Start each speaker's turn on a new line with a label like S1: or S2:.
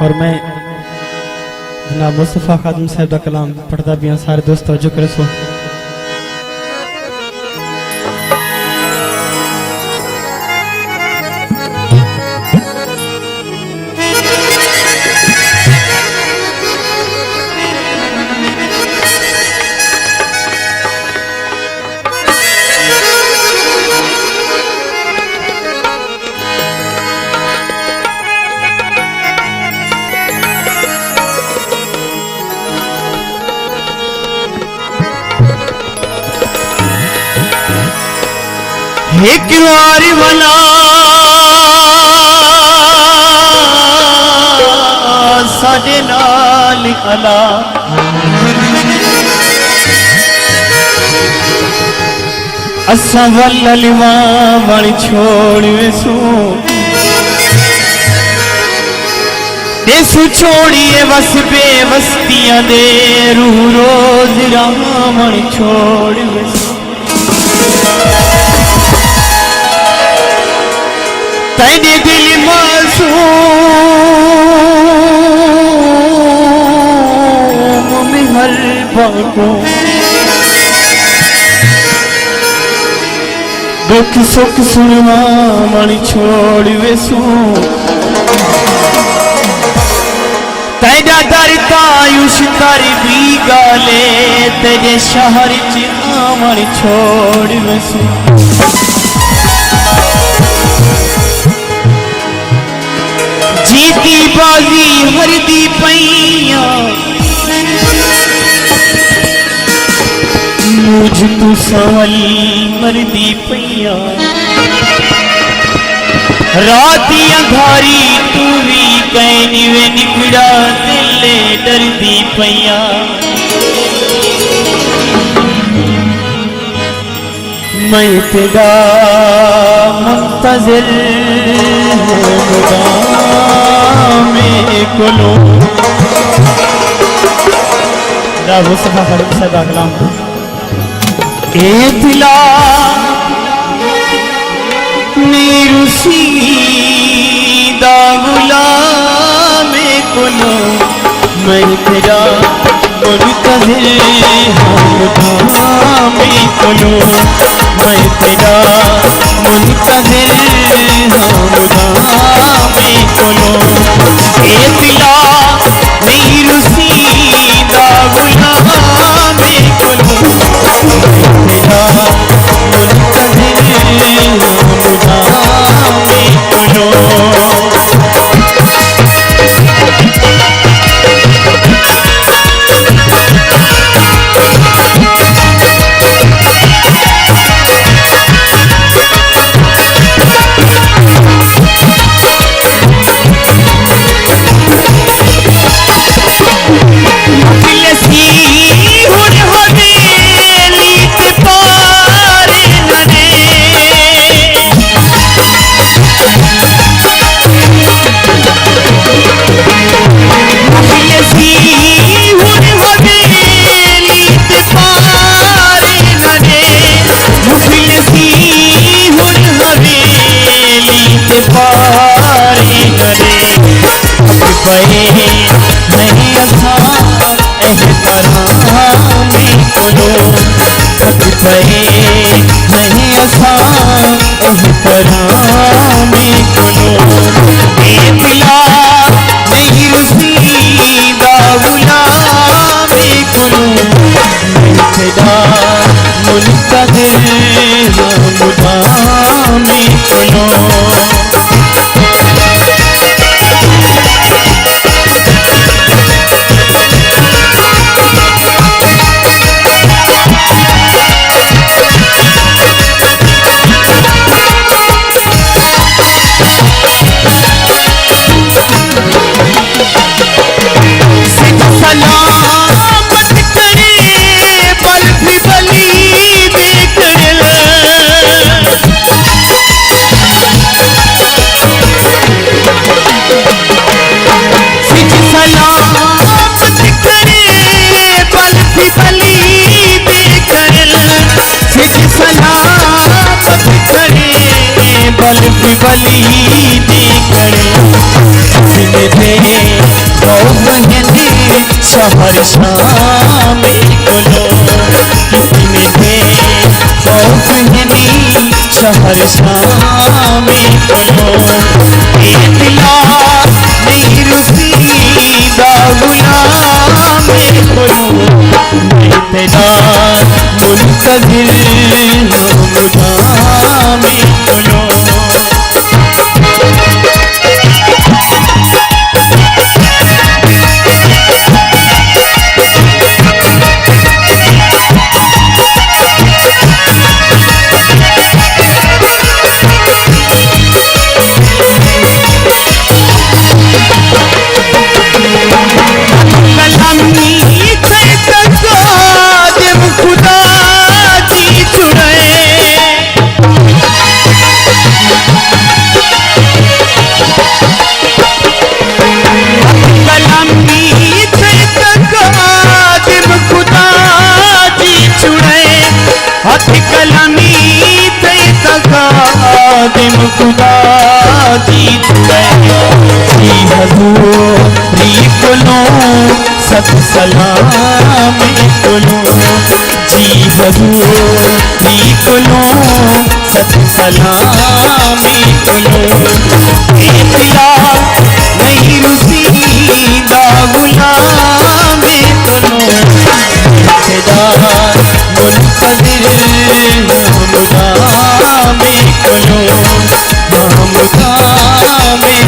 S1: और मैं जनाब मुस्तफा खादिम साहब का कलाम पढ़ता भी सारे दोस्त तवज्जो करे सो।
S2: एक बार बना साडे नाल अला असा वल्लवा वण छोड़ वेसू देसू छोड़िए बस बेवस्तियां दे रूह रोज रावण छोड़ वेसू तेरे दिल मासूम में हर बाको दुख सुख सुनवा मन छोड़ वेसू तेरा दर तायुष कर भी गाले तेरे शहर च मन छोड़ वेसू जीती बाजी हरदी पैया मुझ तू सवली मरदी पैया रात अंधारी तू भी कहनी वे निकड़ा दिले डरदी पैया मैं तेरा मुंतज़िर कोलो
S1: मुस्तफा खादिम साहब का कलाम
S2: ए दिला नीरुसी दा गुलाम कोलो मैं तेरा मुंतज़िर हम कोलो मैं तेरा मुंतज़िर हम कोलो ए दिला नीरुसी दा गुलाम कोलो तेरा मुंतज़िर हम कोलो बल बली दी करे शाम कोलो कितने थे खौफ हनी शहर शाम कोलो ए दिला नहीं रुसीदा गुलाम कोलो मैं तेरा मुंतज़िर गुलाम कोलो खादिम खुदा जी जी हजूरी कोलो सत सलाम कोलो जी हजूरी कोलो सत सलाम कोलो दिला नहीं रुसीदा गुलाम कोलो खुदा मुंतज़िर गुलाम कोलो हम